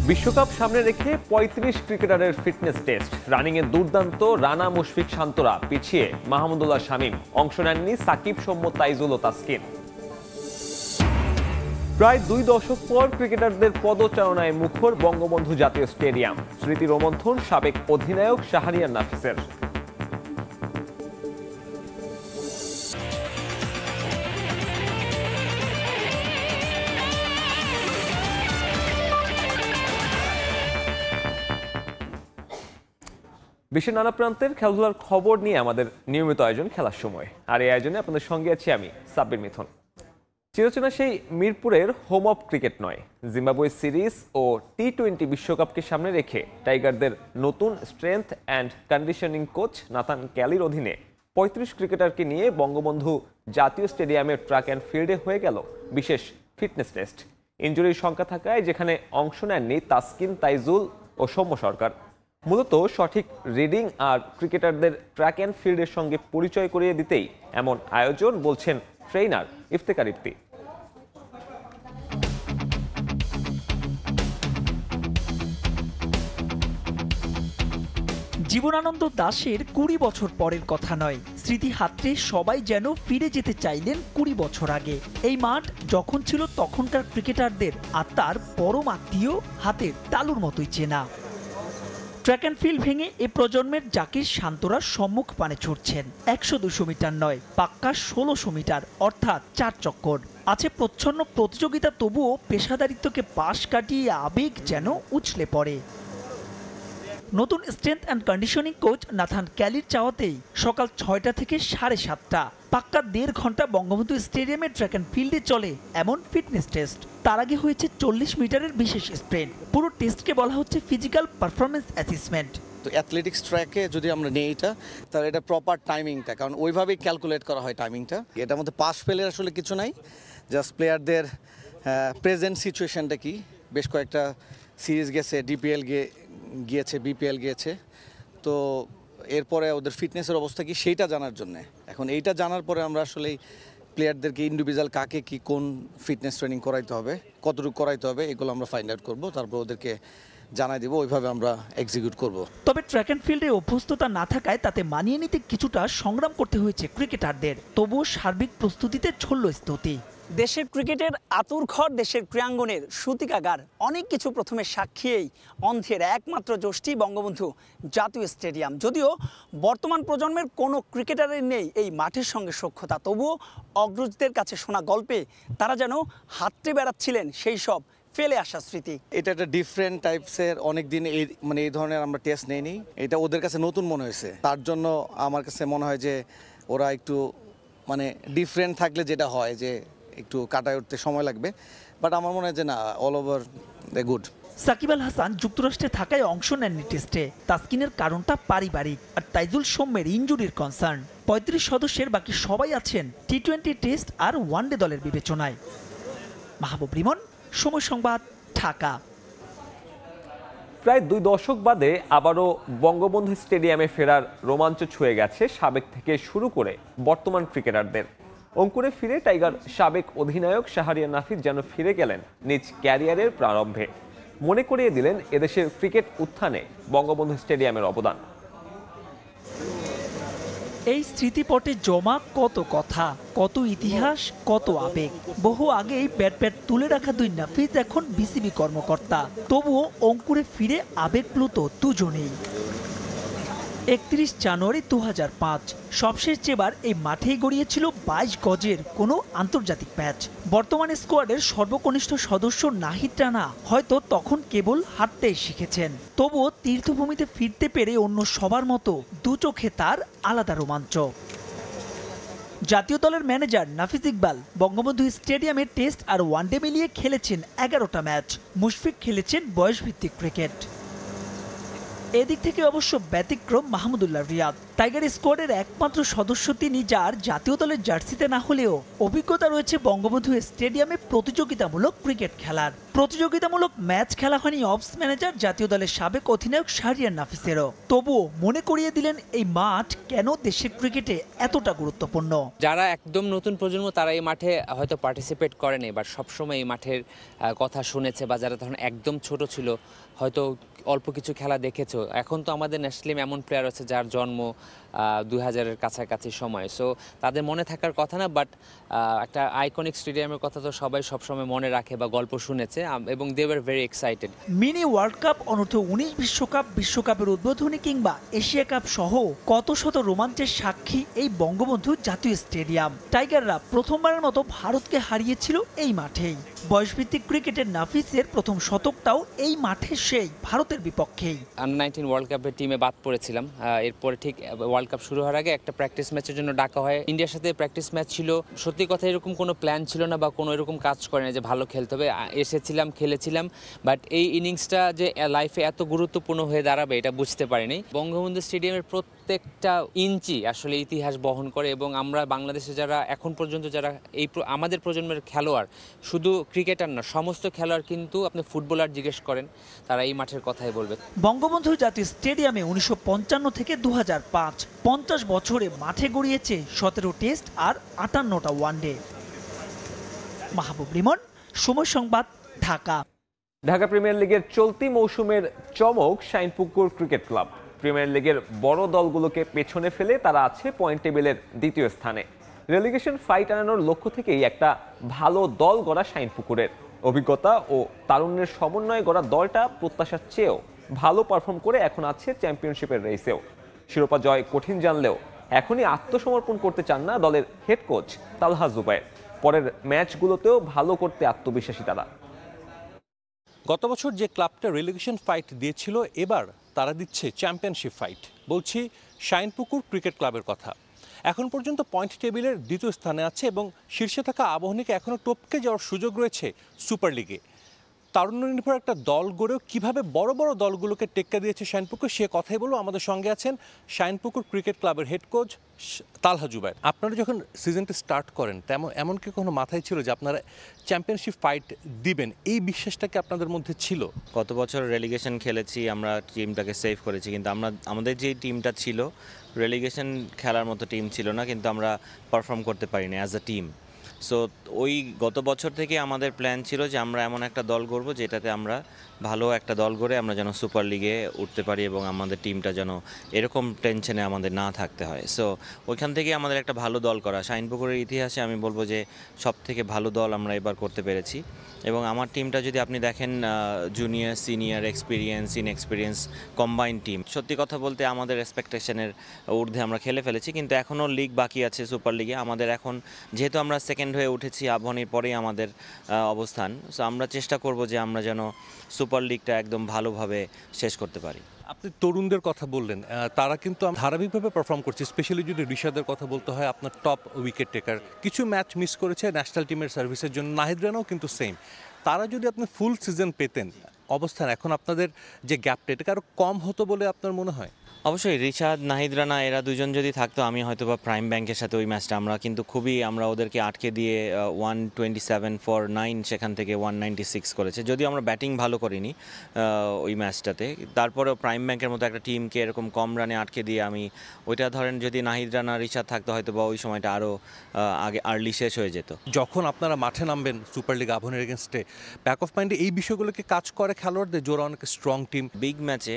বিশ্বকাপ সামনে রেখে ৩৫ ক্রিকেটারের ফিটনেস টেস্ট। রানিংয়ে দুর্দান্ত রানা, মুশফিক, শান্তরা, পিছিয়ে মাহমুদুল্লাহ শামীম। অংশ নেননি সাকিব, সৌম্য, তাইজুল ও তাসকিন। প্রায় ২ দশক পর ক্রিকেটারদের পদচারণায় মুখর বঙ্গবন্ধু জাতীয় স্টেডিয়াম। স্মৃতি রোমন্থন সাবেক অধিনায়ক শাহরিয়ার নাফিসের। বিশ্বের নানা প্রান্তের খেলাধুলার খবর নিয়ে আমাদের নিয়মিত আয়োজন খেলার সময়। আর এই আয়োজনে আপনাদের সঙ্গে আছি আমি, সাব্বির মিথুন। চিরচেনা সেই মিরপুরের হোম অফ ক্রিকেট নয়, জিম্বাবুয়ে সিরিজ ও টি-20 বিশ্বকাপকে সামনে রেখে টাইগারদের নতুন strength and conditioning coach Nathan ক্যালির অধীনে ৩৫ ক্রিকেটারকে নিয়ে বঙ্গবন্ধু জাতীয় স্টেডিয়ামের ট্র্যাক অ্যান্ড ফিল্ডে হয়ে গেল বিশেষ ফিটনেস টেস্ট। ইনজুরির সংখ্যা থাকায় যেখানে অংশ নেননি তাসকিন, তাইজুল ও সৌম্য সরকার। মূলত সঠিক রিডিং আর ক্রিকেটারদের ট্র্যাক অ্যান্ড ফিল্ডের সঙ্গে পরিচয় করিয়ে দিতেই এমন আয়োজন, বলছেন ট্রেইনার ইফতেখার ইফতি। জীবনানন্দ দাশের ২০ বছর পরের কথা নয়, স্মৃতি হাতড়ে সবাই যেন ফিরে যেতে চাইলেন ২০ বছর আগে। এই মাঠ যখন ছিল তখনকার ক্রিকেটারদের আত্মার পরম আত্মীয়, হাতের তালুর মতোই চেনা। ট্র্যাক অ্যান্ড ফিল্ড ভেঙে এ প্রজন্মের জাকির, শান্তরা সম্মুখ পানে ছুটছেন। ১০০-২০০ মিটার নয়, পাক্কা ১৬০০ মিটার, অর্থাৎ ৪ চক্কর। আছে প্রচ্ছন্ন প্রতিযোগিতা, তবুও পেশাদারিত্বকে পাশ কাটিয়ে আবেগ যেন উছলে পড়ে। নতুন strength and conditioning coach Nathan ক্যালির চাওয়াতেই সকাল ৬টা থেকে ৭:৩০ পাক্কা ১.৫ ঘন্টা বঙ্গবন্ধু স্টেডিয়ামের ট্র্যাক অ্যান্ড ফিল্ডে চলে এমন ফিটনেস টেস্ট। তার আগে হয়েছে ৪০ মিটারের বিশেষ স্প্রিন্ট। পুরো টেস্টকে বলা হচ্ছে ফিজিক্যাল পারফরমেন্স অ্যাসেসমেন্ট। তো অ্যাথলেটিক্স ট্র্যাকে যদি আমরা নেই এটা, তাহলে এটা প্রপার টাইমিংটা, কারণ ওইভাবেই ক্যালকুলেট করা হয় টাইমিংটা। এটার মধ্যে পাস ফেলের আসলে কিছু নাই, জাস্ট প্লেয়ারদের প্রেজেন্ট সিচুয়েশনটা কি। বেশ কয়েকটা সিরিজ গেছে, ডিপিএল গিয়েছে, বিপিএল গিয়েছে, তো এরপরে ওদের ফিটনেসের অবস্থা কি সেইটা জানার জন্যে। এখন এইটা জানার পরে আমরা আসলে প্লেয়ারদেরকে ইন্ডিভিজুয়াল কাকে কি কোন ফিটনেস ট্রেনিং করাইতে হবে, কতটুকু করাইতে হবে, এগুলো আমরা ফাইন্ড আউট করবো, তারপর ওদেরকে জানাই দেবো, ওইভাবে আমরা এক্সিকিউট করব। তবে ট্র্যাক অ্যান্ড ফিল্ডে অভ্যস্ততা না থাকায় তাতে মানিয়ে নিতে কিছুটা সংগ্রাম করতে হয়েছে ক্রিকেটারদের। তবুও সার্বিক প্রস্তুতিতে ছড়ল স্তুতি। দেশের ক্রিকেটের আতুরঘর, দেশের ক্রীড়াঙ্গনের সূতিকাগার, অনেক কিছু প্রথমে সাক্ষীই অন্ধের একমাত্র যষ্টি বঙ্গবন্ধু জাতীয় স্টেডিয়াম। যদিও বর্তমান প্রজন্মের কোনো ক্রিকেটারের নেই এই মাঠের সঙ্গে সখ্যতা, তবুও অগ্রজদের কাছে শোনা গল্পে তারা যেন হাতড়ে বেড়াচ্ছিলেন সেই সব ফেলে আসা স্মৃতি। এটা একটা ডিফারেন্ট টাইপসের, অনেকদিন এই ধরনের আমরা টেস্ট নেইনি। এটা ওদের কাছে নতুন মনে হয়েছে, তার জন্য আমার কাছে মনে হয় যে ওরা একটু ডিফারেন্ট থাকলে যেটা হয় যে একটু কাটায় উঠতে সময় লাগবে, বাট আমার মনে হয় যে না, all over the good. Shakib Al Hasan যুক্তরাষ্ট্রে থাকায় অংশ নেননি টেস্টে। তাসকিনের কারণটা পারিবারিক, আর তাইজুল সৌম্যের ইনজুরির কনসার্ন। ৩৫ সদস্যের বাকি সবাই আছেন টি-20 টেস্ট আর ওয়ানডে দলের বিবেচনায়। মাহবুব রিমন, সময় সংবাদ, ঢাকা। প্রায় ২ দশক বাদে আবারও বঙ্গবন্ধু স্টেডিয়ামে ফেরার রোমাঞ্চ ছুঁয়ে গেছে সাবেক থেকে শুরু করে বর্তমান ক্রিকেটারদের। অঙ্কুরে ফিরে টাইগার সাবেক অধিনায়ক শাহরিয়ার নাফিস যেন ফিরে গেলেন নিজ ক্যারিয়ারের প্রারম্ভে। মনে করিয়ে দিলেন এদেশের ক্রিকেট উত্থানে বঙ্গবন্ধু স্টেডিয়ামের অবদান। এই স্মৃতিপটে জমা কত কথা, কত ইতিহাস, কত আবেগ। বহু আগেই ব্যাট তুলে রাখা দুই নাফিস এখন বিসিবি কর্মকর্তা, তবুও অঙ্কুরে ফিরে আবেগপ্লুত দুজনেই। ৩১ জানুয়ারি ২০০৫ সবশেষ যেবার এই মাঠেই গড়িয়েছিল ২২ গজের কোনো আন্তর্জাতিক ম্যাচ। বর্তমান স্কোয়াডের সর্বকনিষ্ঠ সদস্য নাহিদ রানা হয়তো তখন কেবল হাঁটতেই শিখেছেন, তবুও তীর্থভূমিতে ফিরতে পেরে অন্য সবার মতো দু চোখে তার আলাদা রোমাঞ্চ। জাতীয় দলের ম্যানেজার নাফিস ইকবাল বঙ্গবন্ধু স্টেডিয়ামে টেস্ট আর ওয়ানডে মিলিয়ে খেলেছেন ১১টা ম্যাচ। মুশফিক খেলেছেন বয়সভিত্তিক ক্রিকেট। এদিক থেকে অবশ্য ব্যতিক্রম মাহমুদুল্লাহ রিয়াদ। টাইগার স্কোয়াডের একমাত্র সদস্য তিনি, যার জাতীয় দলের জার্সিতে না হলেও অভিজ্ঞতা রয়েছে বঙ্গবন্ধু স্টেডিয়ামে প্রতিযোগিতামূলক ক্রিকেট খেলার। প্রতিযোগিতামূলক ম্যাচ খেলা হয়নি অফস ম্যানেজার জাতীয় দলের সাবেক অধিনায়ক শাহরিয়ার নাফিসেরও। তবুও মনে করিয়ে দিলেন এই মাঠ কেন দেশের ক্রিকেটে এতটা গুরুত্বপূর্ণ। যারা একদম নতুন প্রজন্ম তারা এই মাঠে হয়তো পার্টিসিপেট করেনি, বাট সবসময় এই মাঠের কথা শুনেছে, বা যারা তখন একদম ছোট ছিল হয়তো অল্প কিছু খেলা দেখেছো। এখন তো আমাদের ন্যাশনাল এমন প্লেয়ার আছে যার জন্ম 2000-এর কাছাকাছি সময়, সো তাদের মনে থাকার কথা না, বাট একটা আইকনিক স্টেডিয়ামের কথা তো সবাই সবসময় মনে রাখে বা গল্প শুনেছে, এবং they were very excited. Mini world cup, অনূর্ধ্ব 19 বিশ্বকাপ, বিশ্বকাপের উদ্বোধনী কিংবা এশিয়া কাপ সহ কত শত রোমাঞ্চের সাক্ষী এই বঙ্গবন্ধু জাতীয় স্টেডিয়াম। টাইগাররা প্রথমবারের মতো ভারতকে হারিয়েছিল এই মাঠেই। বয়সভিত্তিক ক্রিকেটের নাফিসের প্রথম শতকটাও এই মাঠে সেই ভারতের বিপক্ষেই। আন্ডার 19 ওয়ার্ল্ড কাপের টিমে বাদ পড়েছিলাম। এরপরে ঠিক ওয়ার্ল্ড কাপ শুরু হওয়ার আগে একটা প্র্যাকটিস ম্যাচের জন্য ডাকা হয়। ইন্ডিয়ার সাথে প্র্যাকটিস ম্যাচ ছিল। সত্যি কথা এরকম কোনো প্ল্যান ছিল না বা কোনো এরকম কাজ করে না যে ভালো খেলতে হবে। এসেছিলাম, খেলেছিলাম, বাট এই ইনিংসটা যে লাইফে এত গুরুত্বপূর্ণ হয়ে দাঁড়াবে এটা বুঝতে পারিনি। বঙ্গবন্ধু স্টেডিয়ামের প্রত্যেকটা ইঞ্চি আসলে ইতিহাস বহন করে, এবং আমরা বাংলাদেশে যারা এখন পর্যন্ত যারা আমাদের প্রজন্মের খেলোয়াড়, শুধু ক্রিকেটার না, সমস্ত খেলোয়াড় কিন্তু আপনি ফুটবলার জিজ্ঞেস করেন তারা এই মাঠের কথাই বলবে। বঙ্গবন্ধু জাতীয় স্টেডিয়ামে 1955 থেকে 2005 50 বছরে মাঠে গড়িয়েছে 17 টেস্ট আর 58টা ওয়ানডে। মাহবুব রিমন, সময় সংবাদ, ঢাকা। ঢাকা প্রিমিয়ার লিগের চলতি মৌসুমের চমক শাইনপুকুর ক্রিকেট ক্লাব। প্রিমিয়ার লিগের বড় দলগুলোকে পেছনে ফেলে তারা আছে পয়েন্ট টেবিলের দ্বিতীয় স্থানে। রেলিগেশন ফাইট আনানোর লক্ষ্য থেকেই একটা ভালো দল গড়া শাইনপুকুরের। অভিজ্ঞতা ও তারুণ্যের সমন্বয়ে গড়া দলটা প্রত্যাশার চেয়েও ভালো পারফর্ম করে এখন আছে চ্যাম্পিয়নশিপের রেসেও। শিরোপা জয় কঠিন জানলেও এখনই আত্মসমর্পণ করতে চান না দলের হেড কোচ তালহা জুবায়ের। পরের ম্যাচগুলোতেও ভালো করতে আত্মবিশ্বাসী তারা। গত বছর যে ক্লাবটা রেলিগেশন ফাইট দিয়েছিল, এবার তারা দিচ্ছে চ্যাম্পিয়নশিপ ফাইট। বলছি শাইনপুকুর ক্রিকেট ক্লাবের কথা। এখন পর্যন্ত পয়েন্ট টেবিলের দ্বিতীয় স্থানে আছে এবং শীর্ষে থাকা আবাহনীকে এখনও টপকে যাওয়ার সুযোগ রয়েছে সুপার লিগে। তারুণ্য নির্ভর একটা দল গড়েও কীভাবে বড় বড় দলগুলোকে টেক্কা দিয়েছে শাইনপুকুর, সে কথাই বলবো। আমাদের সঙ্গে আছেন শাইনপুকুর ক্রিকেট ক্লাবের হেড কোচ তালহা জুবায়ের। আপনারা যখন সিজনটা স্টার্ট করেন এমন কি কোনো মাথায় ছিল যে আপনারা চ্যাম্পিয়নশিপ ফাইট দিবেন? এই বিশ্বাসটা কি আপনাদের মধ্যে ছিল? গত বছর রেলিগেশন খেলেছি, আমরা টিমটাকে সেভ করেছি, কিন্তু আমাদের যে টিমটা ছিল রেলিগেশন খেলার মতো টিম ছিল না, কিন্তু আমরা পারফর্ম করতে পারিনি অ্যাজ আ টিম। সো ওই গত বছর থেকে আমাদের প্ল্যান ছিল যে আমরা এমন একটা দল গড়ব যেটাতে আমরা ভালো একটা দল গড়ে আমরা যেন সুপার লিগে উঠতে পারি এবং আমাদের টিমটা যেন এরকম টেনশনে আমাদের না থাকতে হয়। সো ওইখান থেকে আমাদের একটা ভালো দল করা। শাইনপুকুরের ইতিহাসে আমি বলবো যে সব থেকে ভালো দল আমরা এবার করতে পেরেছি। এবং আমার টিমটা যদি আপনি দেখেন, junior, senior, experience, inexperience combined team. সত্যি কথা বলতে আমাদের এক্সপেকটেশনের ঊর্ধ্বে আমরা খেলে ফেলেছি, কিন্তু এখনও লিগ বাকি আছে সুপার লিগে আমাদের। এখন যেহেতু আমরা সেকেন্ড হয়ে উঠেছি, আবাহনীর পরেই আমাদের অবস্থান, সো আমরা চেষ্টা করব যে আমরা যেন সুপার লিগটা একদম ভালোভাবে শেষ করতে পারি। আপনি তরুণদের কথা বললেন, তারা কিন্তু ধারাবাহিকভাবে পারফর্ম করছে। স্পেশালি যদি রিশাদের কথা বলতে হয়, আপনার টপ উইকেট টেকার কিছু ম্যাচ মিস করেছে ন্যাশনাল টিমের সার্ভিসের জন্য। নাহিদ রানাও কিন্তু সেম। তারা যদি আপনি ফুল সিজন পেতেন, অবস্থান এখন আপনাদের যে গ্যাপটা এটা আরও কম হতো বলে আপনার মনে হয়? অবশ্যই রিশাদ, নাহিদ রানা এরা দুজন যদি থাকতো, আমি হয়তো বা প্রাইম ব্যাংকের সাথে ওই ম্যাচটা আমরা ওদেরকে আটকে দিয়ে 127 for 9 সেখান থেকে 196 করেছে। যদিও আমরা ব্যাটিং ভালো করিনি ওই ম্যাচটাতে, তারপরেও প্রাইম ব্যাংকের মতো একটা টিমকে এরকম কম রানে আটকে দিয়ে আমি ওইটা ধরেন যদি নাহিদ রানা, রিশাদ থাকতো হয়তো বা ওই সময়টা আরও আগে আর্লি শেষ হয়ে যেত। যখন আপনারা মাঠে নামবেন সুপার লিগ আবাহনীর এগেনস্টে, ব্যাক অফ মাইন্ডে এই বিষয়গুলোকে কাজ করে খেলোয়াড়দের, জোড়া অনেক স্ট্রং টিম। বিগ ম্যাচে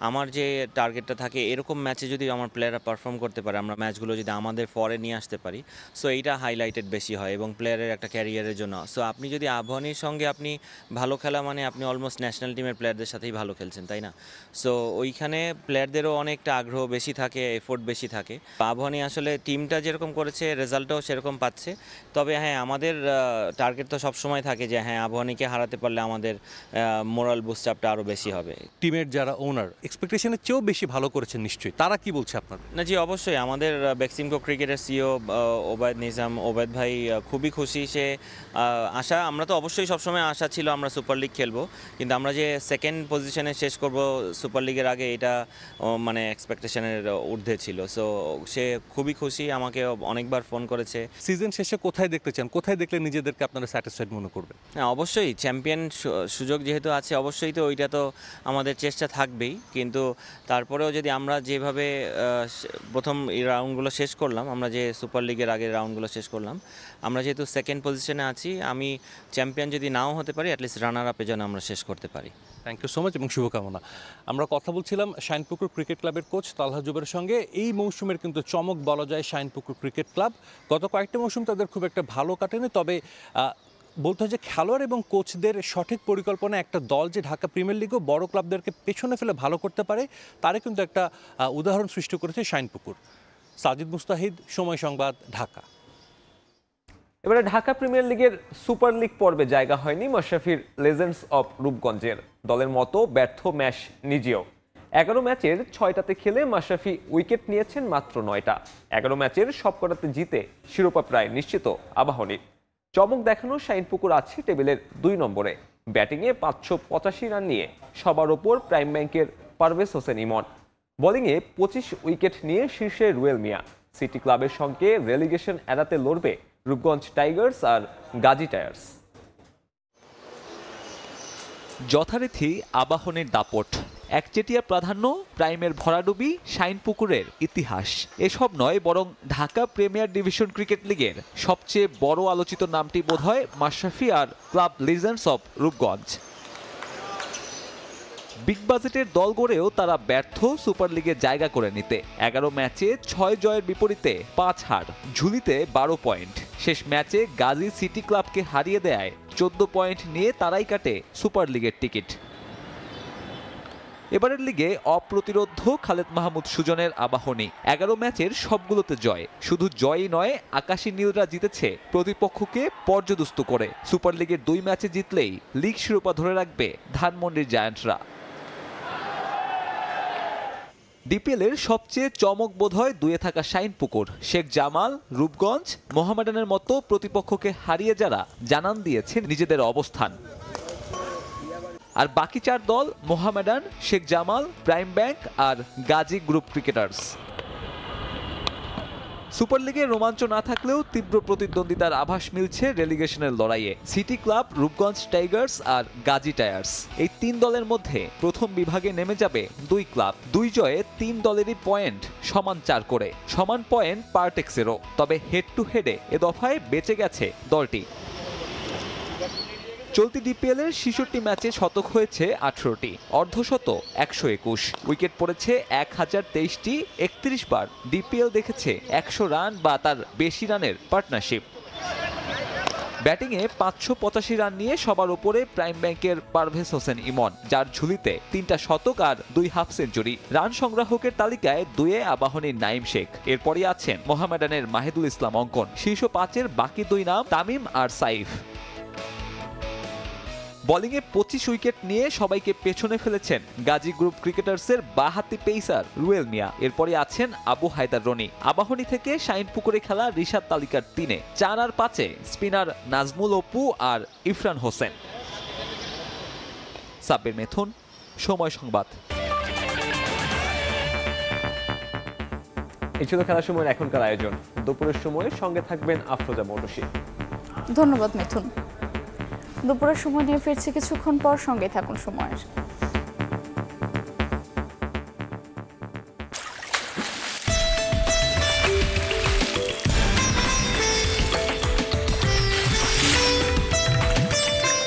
আমার যে টার্গেটটা থাকে, এরকম ম্যাচে যদি আমার প্লেয়াররা পারফর্ম করতে পারে, আমরা ম্যাচগুলো যদি আমাদের ফরে নিয়ে আসতে পারি, সো এইটা হাইলাইটেড বেশি হয় এবং প্লেয়ারের একটা ক্যারিয়ারের জন্য। সো আপনি যদি আবাহনীর সঙ্গে আপনি ভালো খেলা মানে আপনি অলমোস্ট ন্যাশনাল টিমের প্লেয়ারদের সাথেই ভালো খেলছেন, তাই না? সো ওইখানে প্লেয়ারদেরও অনেকটা আগ্রহ বেশি থাকে, এফোর্ট বেশি থাকে। আবাহনী আসলে টিমটা যেরকম করেছে রেজাল্টও সেরকম পাচ্ছে। তবে হ্যাঁ, আমাদের টার্গেট তো সবসময় থাকে যে হ্যাঁ, আবাহনীকে হারাতে পারলে আমাদের মোরাল বুস্ট আপটা আরও বেশি হবে। টিমের যারা ওনার এক্সপেকটেশনের চেয়েও বেশি ভালো করে করেছেন নিশ্চয়ই, তারা কি বলছে আপনার? না জি, অবশ্যই আমাদের বেক্সিমকো ক্রিকেটের সিও ওবায়দ নিজাম, ওবায়দ ভাই খুবই খুশি। সে আশা, আমরা তো অবশ্যই সবসময় আশা ছিল আমরা সুপার লিগ খেলবো, কিন্তু আমরা যে সেকেন্ড পজিশনে শেষ করব সুপার লিগের আগে, এটা মানে এক্সপেকটেশনের ঊর্ধ্বে ছিল। সো সে খুবই খুশি, আমাকে অনেকবার ফোন করেছে। সিজন শেষে কোথায় দেখতে চান, কোথায় দেখলে নিজেদেরকে আপনারা স্যাটিসফাইড মনে করবেন? হ্যাঁ, অবশ্যই চ্যাম্পিয়ন সুযোগ যেহেতু আছে, অবশ্যই তো ওইটা তো আমাদের চেষ্টা থাকবেই, কিন্তু তারপরেও যদি আমরা যেভাবে প্রথম এই রাউন্ডগুলো শেষ করলাম, আমরা যে সুপার লিগের আগের রাউন্ডগুলো শেষ করলাম, আমরা যেহেতু সেকেন্ড পজিশনে আছি, আমি চ্যাম্পিয়ন যদি নাও হতে পারি, অ্যাটলিস্ট রানার আপে যেন আমরা শেষ করতে পারি। থ্যাংক ইউ সো মাচ এবং শুভকামনা। আমরা কথা বলছিলাম শাইনপুকুর ক্রিকেট ক্লাবের কোচ তালহা জুবের সঙ্গে। এই মৌসুমের কিন্তু চমক বলা যায় শাইনপুকুর ক্রিকেট ক্লাব। গত কয়েকটা মৌসুম তাদের খুব একটা ভালো কাটেনি, তবে বলতে হয় যে খেলোয়াড় এবং কোচদের সঠিক পরিকল্পনা একটা দল যে ঢাকা প্রিমিয়ার লিগও বড় ক্লাবদেরকে পেছনে ফেলে ভালো করতে পারে, তারে কিন্তু একটা উদাহরণ সৃষ্টি করেছে শাইনপুকুর। সাজিদ মুস্তাহিদ, সময় সংবাদ, ঢাকা। এবারে ঢাকা প্রিমিয়ার লিগের সুপার লিগ পর্বে জায়গা হয়নি মাশরাফির লেজেন্ডস অফ রূপগঞ্জের। দলের মতো ব্যর্থ ম্যাচ নিজেও। 11 ম্যাচের 6টাতে খেলে মাশরাফি উইকেট নিয়েছেন মাত্র 9টা। 11 ম্যাচের সবকটাতে জিতে শিরোপা প্রায় নিশ্চিত আবাহনীর। চমক দেখানো শাইনপুকুর আছে টেবিলের 2 নম্বরে। ব্যাটিংয়ে 585 রান নিয়ে সবার ওপর প্রাইম ব্যাংকের পারভেজ হোসেন ইমন। বোলিংয়ে 25 উইকেট নিয়ে শীর্ষে রুয়েল মিয়া। সিটি ক্লাবের সঙ্গে রেলিগেশন এড়াতে লড়বে রূপগঞ্জ টাইগার্স আর গাজী টায়ার্স। যথারীতি আবাহনীর দাপট, একচেটিয়া প্রাধান্য, প্রাইমের ভরাডুবি, শাইনপুকুরের ইতিহাস এসব নয়, বরং ঢাকা প্রিমিয়ার ডিভিশন ক্রিকেট লিগের সবচেয়ে বড় আলোচিত নামটি বোধহয় মাশরাফি আর club legends of Rupganj. Big বাজেটের দল গড়েও তারা ব্যর্থ সুপার লিগে জায়গা করে নিতে। 11 ম্যাচে 6 জয়ের বিপরীতে 5 হার, ঝুলিতে 12 পয়েন্ট। শেষ ম্যাচে গাজী সিটি ক্লাবকে হারিয়ে দেয় 14 পয়েন্ট নিয়ে তারাই কাটে সুপার লিগের টিকিট। এবারের লিগে অপ্রতিরোধ্য খালেদ মাহমুদ সুজনের আবাহনী 11 ম্যাচের সবগুলোতে জয়। শুধু জয়ই নয়, আকাশী নীলরা জিতেছে প্রতিপক্ষকে পর্যদুস্ত করে। সুপার লিগের 2 ম্যাচে জিতলেই লিগ শিরোপা ধরে রাখবে ধানমন্ডির জায়ান্টরা। ডিপিএলের সবচেয়ে চমক বোধহয় 2-এ থাকা শাইনপুকুর। শেখ জামাল, রূপগঞ্জ, মোহামেডানের মতো প্রতিপক্ষকে হারিয়ে যারা জানান দিয়েছে নিজেদের অবস্থান। আর বাকি 4 দল মোহামেডান, শেখ জামাল, প্রাইম ব্যাংক আর গাজী গ্রুপ ক্রিকেটার্স। সুপার লিগে রোমাঞ্চ না থাকলেও তীব্র প্রতিদ্বন্দ্বিতার আভাস মিলছে রেলিগেশনের লড়াইয়ে। সিটি ক্লাব, রূপগঞ্জ টাইগার্স আর গাজী টায়ার্স, এই 3 দলের মধ্যে প্রথম বিভাগে নেমে যাবে 2 ক্লাব। 2 জয়ে 3 দলেরই পয়েন্ট সমান 4 করে, সমান পয়েন্ট পারটেক্সেরও। তবে হেড টু হেডে এ দফায় বেঁচে গেছে দলটি। চলতি ডিপিএলের 66 ম্যাচে শতক হয়েছে 18টি, অর্ধশতক 121, উইকেট পড়েছে 1023টি। 31 বার ডিপিএল দেখেছে 100 রান বা তার বেশি রানের পার্টনারশিপ। ব্যাটিংয়ে 585 রান নিয়ে সবার উপরে প্রাইম ব্যাংকের পারভেজ হোসেন ইমন, যার ঝুলিতে 3টা শতক আর 2 হাফ সেঞ্চুরি। রান সংগ্রাহকের তালিকায় 2-এ আবাহনীর নাইম শেখ, এরপরই আছেন মোহামেডানের মাহিদুল ইসলাম অঙ্কন। শীর্ষ 5-এর বাকি 2 নাম তামিম আর সাইফ। বোলিংয়ে 25 উইকেট নিয়ে সবাইকে পেছনে ফেলেছেন গাজী গ্রুপ ক্রিকেটার্সের বাঁহাতি পেসার রুয়েল মিয়া। এরপরে আছেন আবু হায়দার রনি। আবাহনী থেকে শাইনপুকুরে খেলা রিশাদ তালিকার 3-এ। 4 আর 5-এ স্পিনার নাজমুল অপু আর ইরফান হোসেন। সাব্বির মিথুন, সময় সংবাদ। এই ছিল খেলার সময়ের এখনকার আয়োজন। দুপুরের সময়ে সঙ্গে থাকবেন আফরোজা মৌটুসী। ধন্যবাদ মিথুন। দুপুরের সময় নিয়ে ফিরছি কিছুক্ষণ পর, সঙ্গে থাকুন সময়ের।